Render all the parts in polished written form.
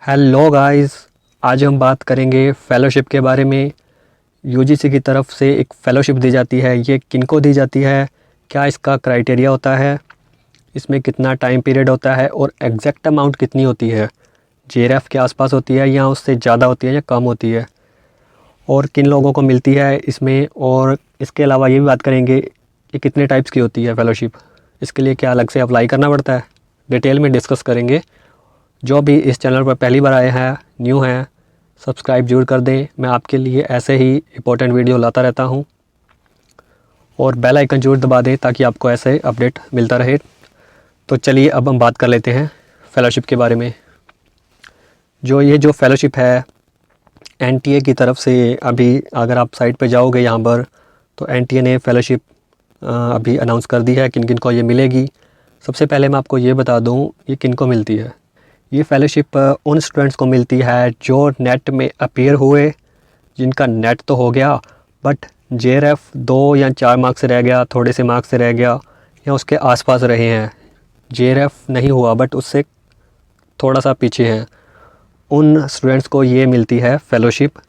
Hello guys, आज हम बात करेंगे फ़ेलोशिप के बारे में। यूजीसी की तरफ से एक फ़ेलोशिप दी जाती है, ये किनको दी जाती है, क्या इसका क्राइटेरिया होता है, इसमें कितना टाइम पीरियड होता है और एग्जैक्ट अमाउंट कितनी होती है, जेआरएफ के आसपास होती है या उससे ज़्यादा होती है या कम होती है, और किन लोगों को मिलती है इसमें। और इसके अलावा ये भी बात करेंगे कि कितने टाइप्स की होती है फ़ेलोशिप, इसके लिए क्या अलग से अप्लाई करना पड़ता है, डिटेल में डिस्कस करेंगे। जो भी इस चैनल पर पहली बार आए हैं, न्यू हैं, सब्सक्राइब जरूर कर दें। मैं आपके लिए ऐसे ही इंपॉर्टेंट वीडियो लाता रहता हूं, और बेल आइकन जरूर दबा दें ताकि आपको ऐसे अपडेट मिलता रहे। तो चलिए अब हम बात कर लेते हैं फ़ेलोशिप के बारे में। जो फ़ेलोशिप है एनटीए की तरफ से, अभी अगर आप साइट पे जाओगे यहाँ पर, तो एनटीए ने फ़ेलोशिप अभी अनाउंस कर दी है किन किन को ये मिलेगी। सबसे पहले मैं आपको ये बता दूँ ये किन को मिलती है। ये फ़ेलोशिप उन स्टूडेंट्स को मिलती है जो नेट में अपीयर हुए, जिनका नेट तो हो गया बट जेआरएफ 2 या 4 मार्क्स से रह गया, थोड़े से मार्क्स से रह गया या उसके आसपास रहे हैं। जेआरएफ नहीं हुआ बट उससे थोड़ा सा पीछे हैं, उन स्टूडेंट्स को ये मिलती है फ़ेलोशिप।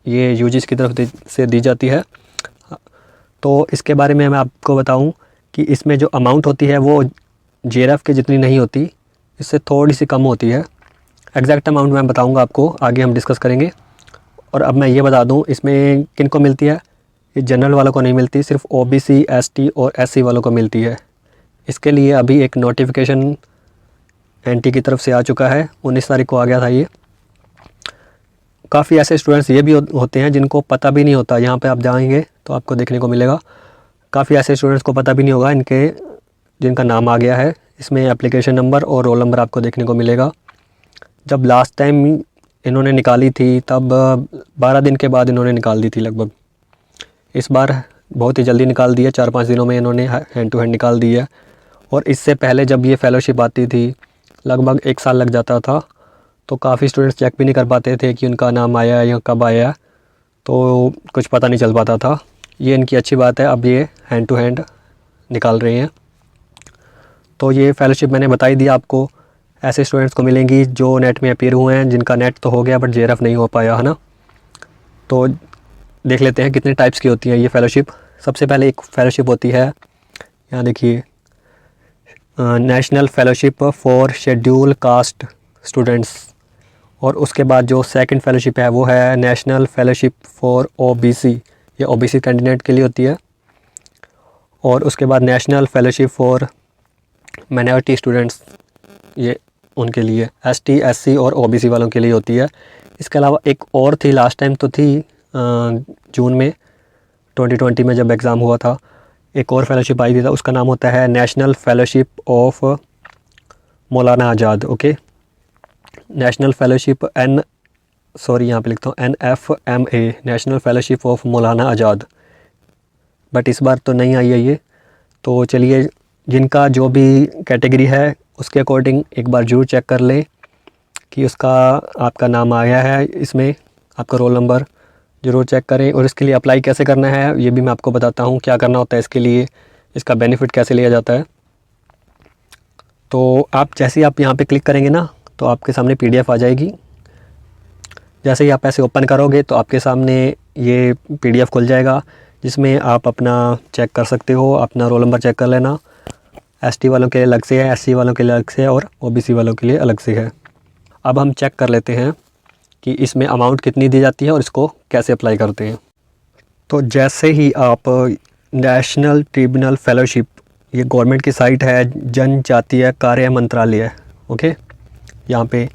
ये यूजीसी की तरफ से दी जाती है। तो इसके बारे में मैं आपको बताऊं कि इसमें जो अमाउंट होती है वो जेआरएफ के जितनी नहीं होती, इससे थोड़ी सी कम होती है। एग्जैक्ट अमाउंट मैं बताऊंगा आपको, आगे हम डिस्कस करेंगे। और अब मैं ये बता दूं इसमें किन को मिलती है। ये जनरल वालों को नहीं मिलती, सिर्फ ओबीसी, एसटी और एससी वालों को मिलती है। इसके लिए अभी एक नोटिफिकेशन एनटी की तरफ से आ चुका है, 19 तारीख को आ गया था ये। काफ़ी ऐसे स्टूडेंट्स ये भी होते हैं जिनको पता भी नहीं होता, यहाँ पे आप जाएंगे तो आपको देखने को मिलेगा। काफ़ी ऐसे स्टूडेंट्स को पता भी नहीं होगा इनके, जिनका नाम आ गया है। इसमें एप्लीकेशन नंबर और रोल नंबर आपको देखने को मिलेगा। जब लास्ट टाइम इन्होंने निकाली थी तब 12 दिन के बाद इन्होंने निकाल दी थी लगभग। इस बार बहुत ही जल्दी निकाल दी है, 4-5 दिनों में इन्होंने हैंड टू हैंड निकाल दी है। और इससे पहले जब ये फ़ेलोशिप आती थी लगभग 1 साल लग जाता था, तो काफ़ी स्टूडेंट्स चेक भी नहीं कर पाते थे कि उनका नाम आया या कब आया, तो कुछ पता नहीं चल पाता था। ये इनकी अच्छी बात है, अब ये हैंड टू हैंड निकाल रहे हैं। तो ये फ़ेलोशिप मैंने बताई दी आपको, ऐसे स्टूडेंट्स को मिलेंगी जो नेट में अपीयर हुए हैं, जिनका नेट तो हो गया बट जेआरएफ नहीं हो पाया, है ना। तो देख लेते हैं कितने टाइप्स की होती है ये फ़ेलोशिप। सबसे पहले एक फ़ेलोशिप होती है, यहाँ देखिए, national fellowship for schedule caste students. और उसके बाद जो सेकंड फ़ेलोशिप है वो है नेशनल फ़ेलोशिप फॉर ओबीसी, ये ओबीसी कैंडिडेट के लिए होती है। और उसके बाद national fellowship for minority students, ये उनके लिए, एसटी, एससी और ओबीसी वालों के लिए होती है। इसके अलावा एक और थी, लास्ट टाइम तो थी जून में 2020 में जब एग्ज़ाम हुआ था, एक और फ़ेलोशिप आई थी, था उसका नाम होता है national fellowship of Maulana Azad. Okay, national fellowship यहाँ पे लिखता हूँ NFMA, national fellowship of Maulana Azad. But इस बार तो नहीं आई है ये। तो चलिए, जिनका जो भी कैटेगरी है उसके अकॉर्डिंग एक बार जरूर चेक कर लें कि उसका आपका नाम आया है इसमें, आपका रोल नंबर ज़रूर चेक करें। और इसके लिए अप्लाई कैसे करना है ये भी मैं आपको बताता हूँ, क्या करना होता है इसके लिए, इसका बेनिफिट कैसे लिया जाता है। तो आप जैसे ही आप यहाँ पे क्लिक करेंगे ना, तो आपके सामने PDF आ जाएगी। जैसे ही आप ऐसे ओपन करोगे तो आपके सामने ये PDF खुल जाएगा, जिसमें आप अपना चेक कर सकते हो, अपना रोल नंबर चेक कर लेना। एसटी वालों के लिए अलग से है, एससी वालों के लिए अलग से है और ओबीसी वालों के लिए अलग से है। अब हम चेक कर लेते हैं कि इसमें अमाउंट कितनी दी जाती है और इसको कैसे अप्लाई करते हैं। तो जैसे ही आप नेशनल ट्रिब्यूनल फ़ेलोशिप, ये गवर्नमेंट की साइट है, जनजातीय कार्य मंत्रालय, ओके, यहाँ पे,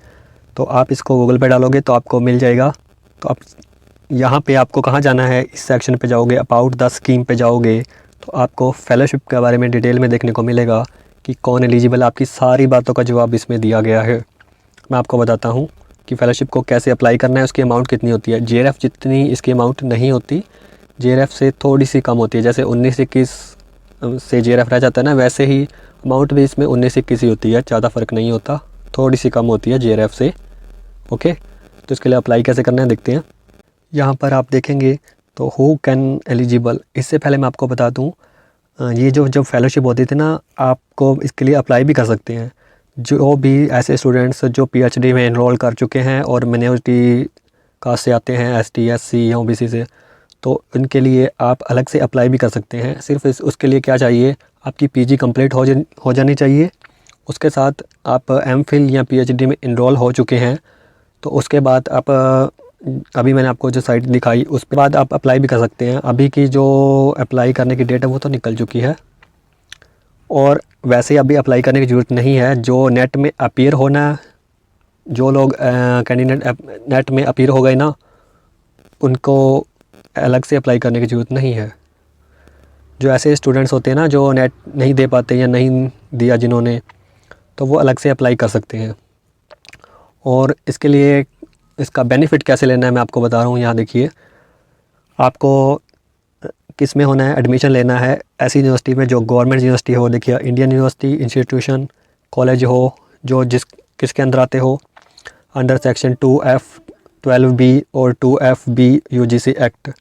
तो आप इसको गूगल पे डालोगे तो आपको मिल जाएगा। तो आप यहाँ पे आपको कहाँ जाना है, इस सेक्शन पे जाओगे, अबाउट द स्कीम पे जाओगे, तो आपको फ़ेलोशिप के बारे में डिटेल में देखने को मिलेगा कि कौन एलिजिबल। आपकी सारी बातों का जवाब इसमें दिया गया है। मैं आपको बताता हूँ कि फ़ेलोशिप को कैसे अप्लाई करना है, उसकी अमाउंट कितनी होती है। जेआरएफ जितनी इसकी अमाउंट नहीं होती, जेआरएफ से थोड़ी सी कम होती है। जैसे 19-21 से जेआरएफ रह जाता है ना, वैसे ही अमाउंट भी इसमें 19-21 ही होती है, ज़्यादा फ़र्क नहीं होता, थोड़ी सी कम होती है जेआरएफ से। ओके, तो इसके लिए अप्लाई कैसे करना है देखते हैं। यहाँ पर आप देखेंगे तो हु कैन एलिजिबल, इससे पहले मैं आपको बता दूँ, ये जो फ़ेलोशिप होती थी ना, आपको इसके लिए अप्लाई भी कर सकते हैं। जो भी ऐसे स्टूडेंट्स जो पीएचडी में इनरोल कर चुके हैं और माइनॉरिटी कास्ट से आते हैं, एसटी, एससी या ओबीसी से, तो इनके लिए आप अलग से अप्लाई भी कर सकते हैं। सिर्फ उसके लिए क्या चाहिए, आपकी पीजी कंप्लीट हो जानी चाहिए। उसके साथ आप एमफिल या पीएचडी में इनरोल हो चुके हैं, तो उसके बाद आप अभी मैंने आपको जो साइट दिखाई उसके बाद आप अप्लाई भी कर सकते हैं। अभी की जो अप्लाई करने की डेट है वो तो निकल चुकी है, और वैसे ही अभी अप्लाई करने की ज़रूरत नहीं है। जो नेट में अपीयर होना, जो लोग कैंडिडेट नेट में अपीयर हो गए ना, उनको अलग से अप्लाई करने की ज़रूरत नहीं है। जो ऐसे स्टूडेंट्स होते हैं ना जो नेट नहीं दे पाते या नहीं दिया जिन्होंने, तो वो अलग से अप्लाई कर सकते हैं। और इसके लिए इसका बेनिफिट कैसे लेना है मैं आपको बता रहा हूँ। यहाँ देखिए, आपको किस में होना है, एडमिशन लेना है ऐसी यूनिवर्सिटी में जो गवर्नमेंट यूनिवर्सिटी हो। देखिए, इंडियन यूनिवर्सिटी, इंस्टीट्यूशन, कॉलेज हो जो किसके अंदर आते हो, अंडर सेक्शन 2F 12B और 2FB यूजीसी एक्ट।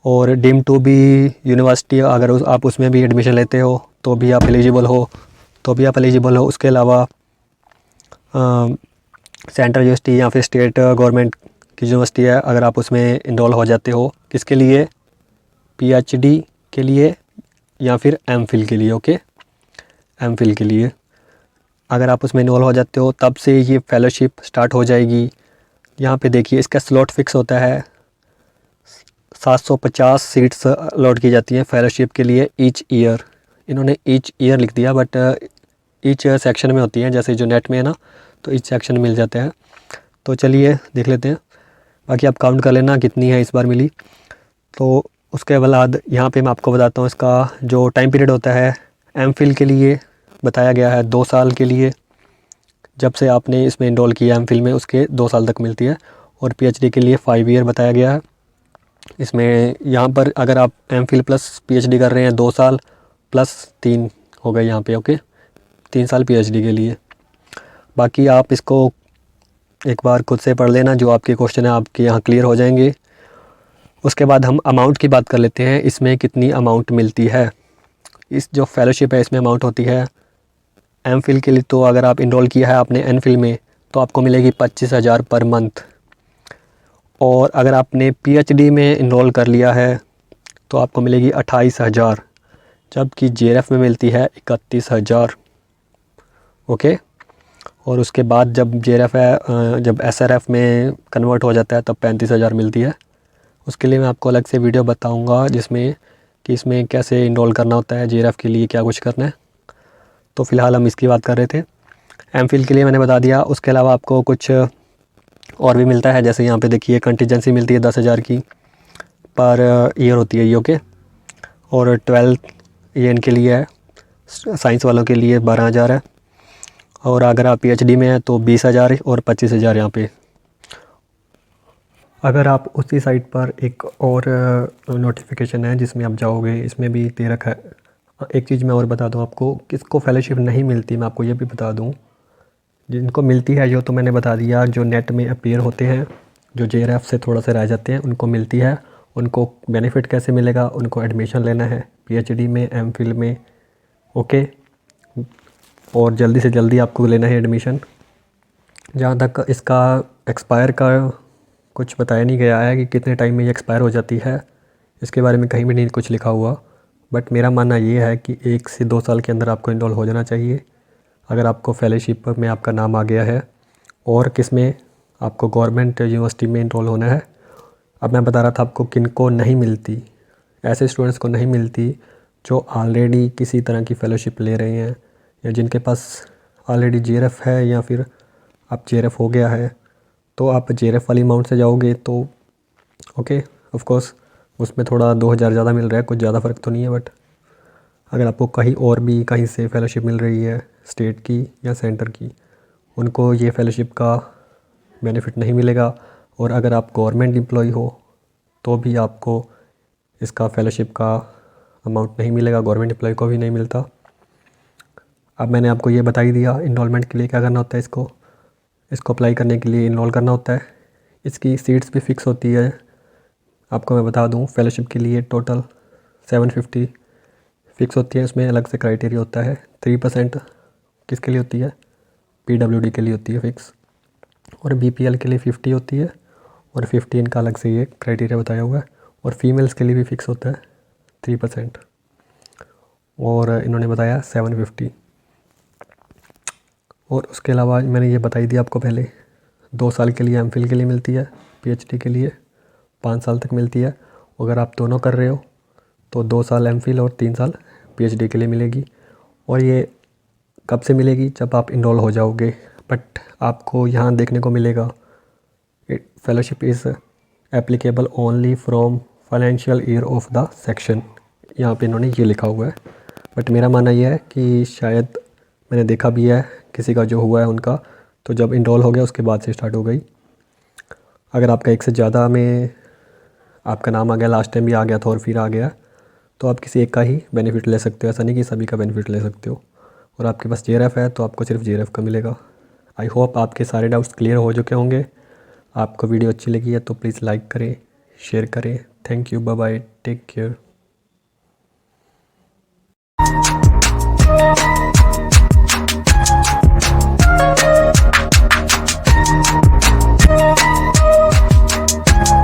और डीम टू भी यूनिवर्सिटी, अगर आप उसमें भी एडमिशन लेते हो तो भी आप एलिजिबल हो। उसके अलावा सेंट्रल यूनिवर्सिटी या फिर स्टेट गवर्नमेंट की यूनिवर्सिटी है, अगर आप उसमें इनरोल हो जाते हो, किसके लिए, पीएचडी के लिए या फिर एमफिल के लिए। ओके, एमफिल के लिए अगर आप उसमें इनरोल हो जाते हो, तब से ये फेलोशिप स्टार्ट हो जाएगी। यहाँ पे देखिए, इसका स्लॉट फिक्स होता है, 750 सीट्स अलॉट की जाती हैं फेलोशिप के लिए ईच ईयर। इन्होंने ईच ईयर लिख दिया, बट ईच सेक्शन में होती हैं, जैसे जो नेट में है ना, तो ईच सेक्शन में मिल जाते हैं। तो चलिए देख लेते हैं, बाकी आप काउंट कर लेना कितनी है इस बार मिली। तो उसके बाद यहाँ पे मैं आपको बताता हूँ इसका जो टाइम पीरियड होता है। एमफिल के लिए बताया गया है 2 साल के लिए, जब से आपने इसमें इनरोल किया एमफिल में उसके 2 साल तक मिलती है। और पीएचडी के लिए 5 ईयर बताया गया है। इसमें यहाँ पर अगर आप एमफिल प्लस पीएचडी कर रहे हैं, 2 साल प्लस 3 हो गए यहाँ पे। ओके, 3 साल पीएचडी के लिए। बाकी आप इसको एक बार खुद से पढ़ लेना, जो आपके क्वेश्चन है आपके यहाँ क्लियर हो जाएंगे। उसके बाद हम अमाउंट की बात कर लेते हैं, इसमें कितनी अमाउंट मिलती है। इस जो फेलोशिप है इसमें अमाउंट होती है एमफिल के लिए, तो अगर आप इनरोल किया है आपने एमफिल में, तो आपको मिलेगी 25,000 पर मंथ। और अगर आपने पीएचडी में इनरोल कर लिया है तो आपको मिलेगी 28,000, जबकि जेआरएफ में मिलती है 31,000। ओके, और उसके बाद जब जेआरएफ है, जब एसआरएफ में कन्वर्ट हो जाता है तब 35,000 मिलती है। उसके लिए मैं आपको अलग से वीडियो बताऊंगा जिसमें कि इसमें कैसे इनरोल करना होता है, जेआरएफ के लिए क्या कुछ करना है। तो फ़िलहाल हम इसकी बात कर रहे थे। एमफिल के लिए मैंने बता दिया। उसके अलावा आपको कुछ और भी मिलता है, जैसे यहाँ पे देखिए कंटीजेंसी मिलती है 10,000 की पर ईयर होती है ये। ओके, और 12th ये इनके लिए है, साइंस वालों के लिए 12,000 है। और अगर आप पीएचडी में हैं तो 20,000 और 25,000 यहाँ पे। अगर आप उसी साइट पर एक और नोटिफिकेशन है जिसमें आप जाओगे, इसमें भी दे रखा है। एक चीज़ मैं और बता दूं आपको, किसको फेलोशिप नहीं मिलती मैं आपको ये भी बता दूं। जिनको मिलती है जो तो मैंने बता दिया, जो नेट में अपीयर होते हैं, जो जेआरएफ से थोड़ा सा रह जाते हैं, उनको मिलती है। उनको बेनिफिट कैसे मिलेगा, उनको एडमिशन लेना है पीएचडी में, एमफिल में। ओके, और जल्दी से जल्दी आपको लेना है एडमिशन। जहाँ तक इसका एक्सपायर का कुछ बताया नहीं गया है कि कितने टाइम में ये एक्सपायर हो जाती है, इसके बारे में कहीं भी नहीं कुछ लिखा हुआ। बट मेरा मानना ये है कि 1 से 2 साल के अंदर आपको इनरोल हो जाना चाहिए, अगर आपको फेलोशिप में आपका नाम आ गया है। और किस में, आपको गवर्नमेंट यूनिवर्सिटी में इनरोल होना है। अब मैं बता रहा था आपको किन को नहीं मिलती, ऐसे स्टूडेंट्स को नहीं मिलती जो ऑलरेडी किसी तरह की फ़ेलोशिप ले रहे हैं, या जिनके पास ऑलरेडी जेआरएफ है, या फिर आप जेआरएफ हो गया है। तो आप जेआरएफ वाली अमाउंट से जाओगे तो ओके, ऑफ कोर्स उसमें थोड़ा 2,000 ज़्यादा मिल रहा है, कुछ ज़्यादा फ़र्क तो नहीं है। बट अगर आपको कहीं और भी कहीं से फ़ेलोशिप मिल रही है, स्टेट की या सेंटर की, उनको ये फ़ेलोशिप का बेनिफिट नहीं मिलेगा। और अगर आप गवर्नमेंट एम्प्लॉय हो तो भी आपको इसका फ़ेलोशिप का अमाउंट नहीं मिलेगा, गवर्नमेंट एम्प्लॉय को भी नहीं मिलता। अब मैंने आपको ये बता ही दिया इनरोलमेंट के लिए क्या करना होता है। इसको अप्लाई करने के लिए इनरोल करना होता है। इसकी सीट्स भी फ़िक्स होती है। आपको मैं बता दूं, फेलोशिप के लिए टोटल 750 फ़िक्स होती है। उसमें अलग से क्राइटेरिया होता है। 3% किसके लिए होती है, PWD के लिए होती है फिक्स, और BPL के लिए 50 होती है, और 15 का अलग से ये क्राइटेरिया बताया हुआ है। और फीमेल्स के लिए भी फिक्स होता है 3%, और इन्होंने बताया 750। और उसके अलावा मैंने ये बताई दी आपको पहले, 2 साल के लिए MPhil के लिए मिलती है, PhD के लिए 5 साल तक मिलती है। अगर आप दोनों कर रहे हो तो 2 साल MPhil और 3 साल PhD के लिए मिलेगी। और ये कब से मिलेगी? जब आप इनरोल हो जाओगे। बट आपको यहाँ देखने को मिलेगा fellowship is applicable only from financial year of the section, यहाँ पे इन्होंने ये लिखा हुआ है। बट मेरा मानना यह है कि शायद मैंने देखा भी है किसी का जो हुआ है उनका, तो जब इनरोल हो गया उसके बाद से स्टार्ट हो गई। अगर आपका एक से ज़्यादा में आपका नाम आ गया, लास्ट टाइम भी आ गया था और फिर आ गया, तो आप किसी एक का ही बेनिफिट ले सकते हो, ऐसा नहीं कि सभी का बेनिफिट ले सकते हो। और आपके पास JRF है तो आपको सिर्फ JRF का मिलेगा। आई होप आपके सारे डाउट्स क्लियर हो चुके होंगे। आपको वीडियो अच्छी लगी है तो प्लीज़ लाइक करें, शेयर करें। Thank you, bye bye, take care.